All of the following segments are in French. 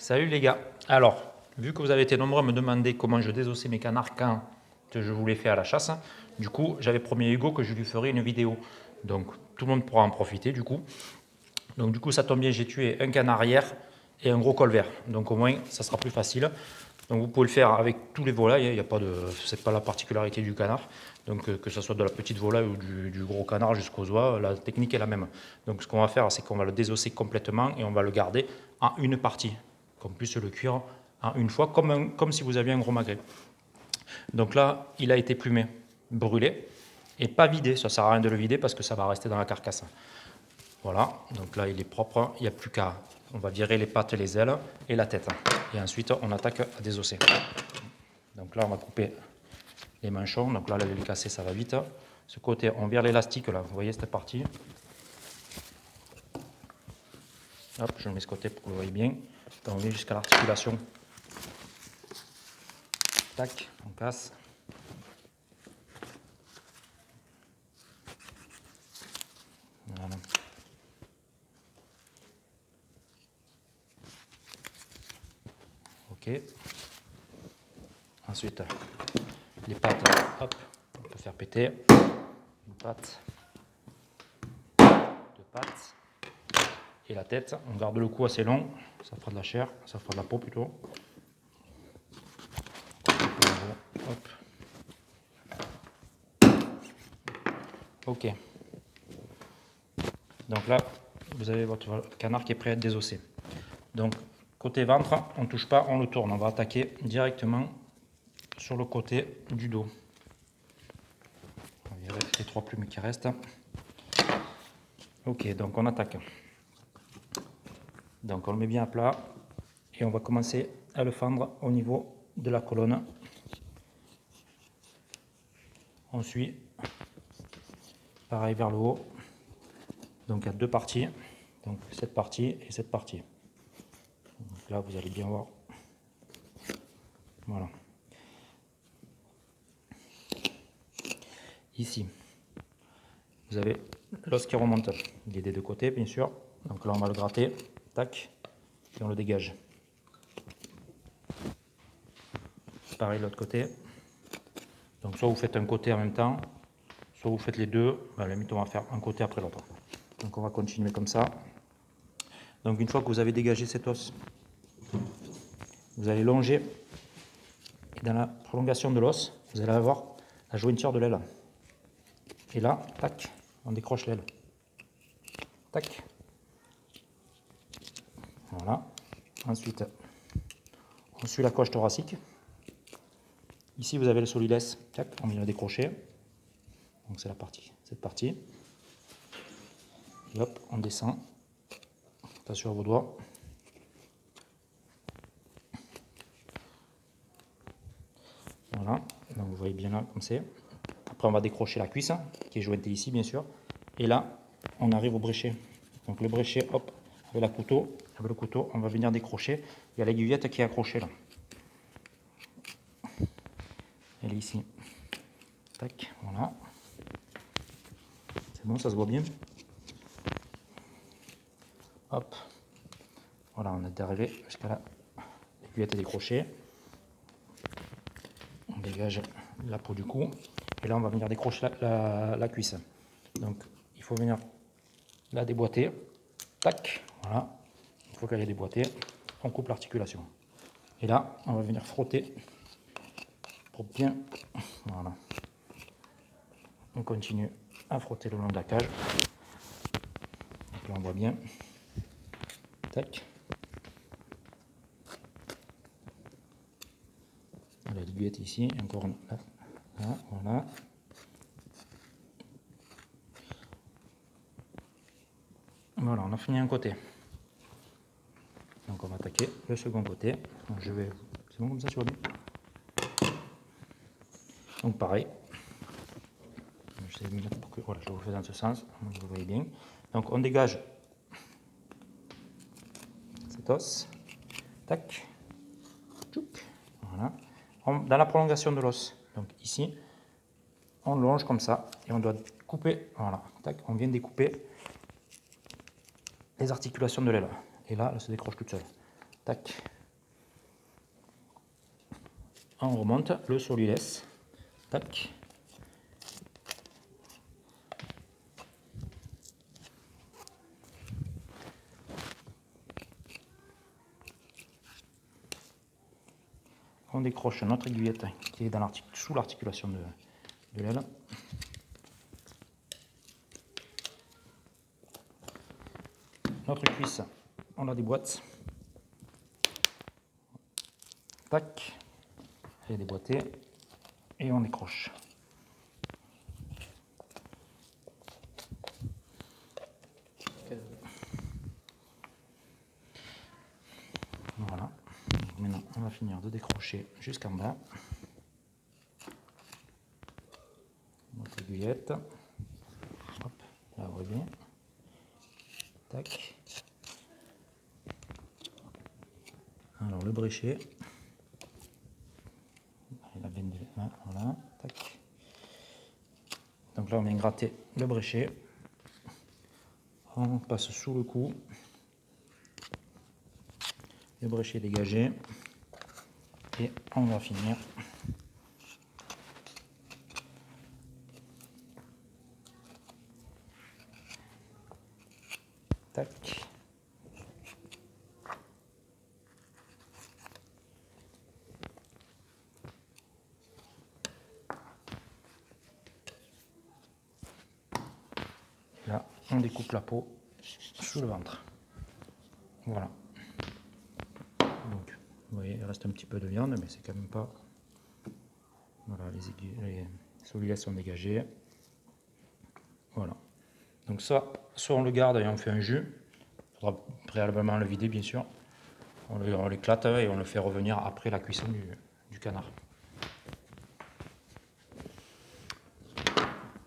Salut les gars. Alors, vu que vous avez été nombreux à me demander comment je désossais mes canards quand je vous les fais à la chasse, du coup, j'avais promis à Hugo que je lui ferai une vidéo. Donc, tout le monde pourra en profiter du coup. Donc, du coup, ça tombe bien, j'ai tué un canard hier et un gros colvert. Donc, au moins, ça sera plus facile. Donc, vous pouvez le faire avec tous les volailles. Il y a pas de, c'est pas la particularité du canard. Donc, que ce soit de la petite volaille ou du gros canard jusqu'aux oies, la technique est la même. Donc, ce qu'on va faire, c'est qu'on va le désosser complètement et on va le garder en une partie, qu'on puisse le cuire en une fois, comme si vous aviez un gros magret. Donc là, il a été plumé, brûlé, et pas vidé. Ça ne sert à rien de le vider parce que ça va rester dans la carcasse. Voilà, donc là, il est propre. Il n'y a plus qu'à... On va virer les pattes, les ailes et la tête. Et ensuite, on attaque à désosser. Donc là, on va couper les manchons. Donc là, les casser, ça va vite. Ce côté, on vire l'élastique, là. Vous voyez cette partie. Hop, je le mets de ce côté pour que vous voyez bien. Donc, on vient jusqu'à l'articulation. Tac, on casse. Voilà. Ok. Ensuite, les pattes, hop, on peut faire péter. Une patte, deux pattes. Et la tête, on garde le cou assez long. Ça fera de la chair, ça fera de la peau plutôt. Hop. Ok. Donc là, vous avez votre canard qui est prêt à être désossé. Donc, côté ventre, on ne touche pas, on le tourne. On va attaquer directement sur le côté du dos. On va virer les trois plumes qui restent. Ok, donc on attaque. Donc on le met bien à plat et on va commencer à le fendre au niveau de la colonne. On suit pareil vers le haut. Donc il y a deux parties, donc cette partie et cette partie. Donc là vous allez bien voir. Voilà. Ici, vous avez l'os qui remonte. Il est des deux côtés bien sûr. Donc là on va le gratter, tac, et on le dégage. Pareil de l'autre côté. Donc soit vous faites un côté en même temps, soit vous faites les deux. À la limite on va faire un côté après l'autre. Donc on va continuer comme ça. Donc une fois que vous avez dégagé cet os, vous allez longer. Et dans la prolongation de l'os, vous allez avoir la jointure de l'aile. Et là, tac, on décroche l'aile. Tac. Voilà. Ensuite, on suit la coche thoracique. Ici, vous avez le solides. Tac, on vient le décrocher. Donc c'est la partie, cette partie. Et hop, on descend. Attention à vos doigts. Voilà. Donc vous voyez bien là comme c'est. Après, on va décrocher la cuisse, qui est jointée ici, bien sûr. Et là, on arrive au bréchet. Donc le bréchet, hop, avec le couteau, on va venir décrocher. Il y a l'aiguillette qui est accrochée là. Elle est ici. Tac, voilà. C'est bon, ça se voit bien. Hop. Voilà, on est arrivé jusqu'à là. L'aiguillette est décrochée. On dégage la peau du cou. Et là, on va venir décrocher la cuisse. Donc, il faut venir la déboîter. Tac, voilà. Une fois qu'elle est déboîtée, on coupe l'articulation. Et là, on va venir frotter pour bien... Voilà. On continue à frotter le long de la cage. Donc là, on voit bien. Tac. La l'aiguillette ici, encore une... Là, voilà. Voilà, on a fini un côté. Donc on va attaquer le second côté. Donc je vais... C'est bon comme ça, tu vois bien? Donc pareil. Voilà, je vous fais dans ce sens, vous voyez bien. Donc on dégage cet os. Tac. Tchouk. Voilà. Dans la prolongation de l'os, donc ici, on longe comme ça et on doit couper. Voilà. Tac. On vient découper les articulations de l'aile. Et là, elle se décroche toute seule. Tac. On remonte le solilès. Tac. On décroche notre aiguillette qui est dans sous l'articulation de l'aile. Notre cuisse, on la déboîte. Tac. Elle est déboîtée et on décroche. Voilà. Maintenant, on va finir de décrocher jusqu'en bas. Notre aiguillette. Hop, la voyez. Tac. Alors le bréchet. Il a bien là, voilà. Tac. Donc là, on vient gratter le bréchet. On passe sous le cou. Le bréchet dégagé. Et on va finir. Tac. Là, on découpe la peau sous le ventre. Voilà. Donc, vous voyez, il reste un petit peu de viande, mais c'est quand même pas... Voilà, les solilès sont dégagés. Voilà. Donc ça, soit on le garde et on fait un jus. Il faudra préalablement le vider, bien sûr. On l'éclate et on le fait revenir après la cuisson du canard.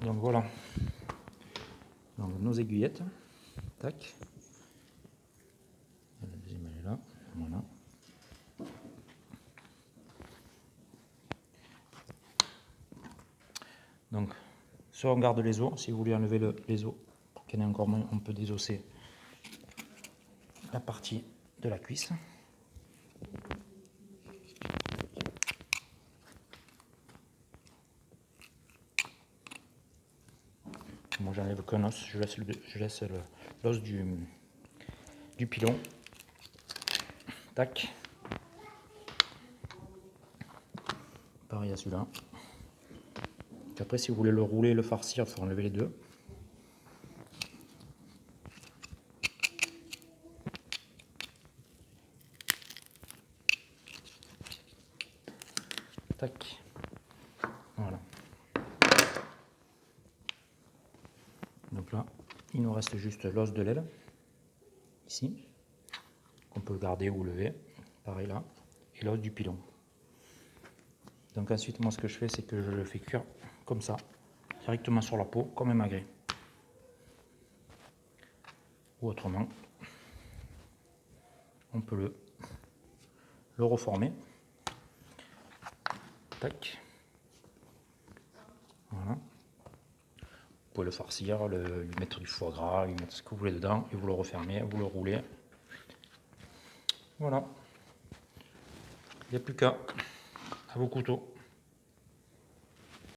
Donc voilà. Donc nos aiguillettes. Tac. La deuxième elle est là. Voilà. Donc, soit on garde les os, si vous voulez enlever les os, pour qu'il y en ait encore moins, on peut désosser la partie de la cuisse. Moi j'enlève qu'un os, je laisse l'os du pilon. Tac. Pareil à celui-là. Après, si vous voulez le rouler et le farcir, il faut enlever les deux. Tac. Voilà. Donc là, il nous reste juste l'os de l'aile, ici, qu'on peut garder ou lever. Pareil là. Et l'os du pilon. Donc ensuite, moi, ce que je fais, c'est que je le fais cuire comme ça, directement sur la peau, comme un magret. Ou autrement, on peut le reformer. Tac. Voilà. Vous pouvez le farcir, lui mettre du foie gras, lui mettre ce que vous voulez dedans, et vous le refermez, vous le roulez. Voilà. Il n'y a plus qu'à vos couteaux.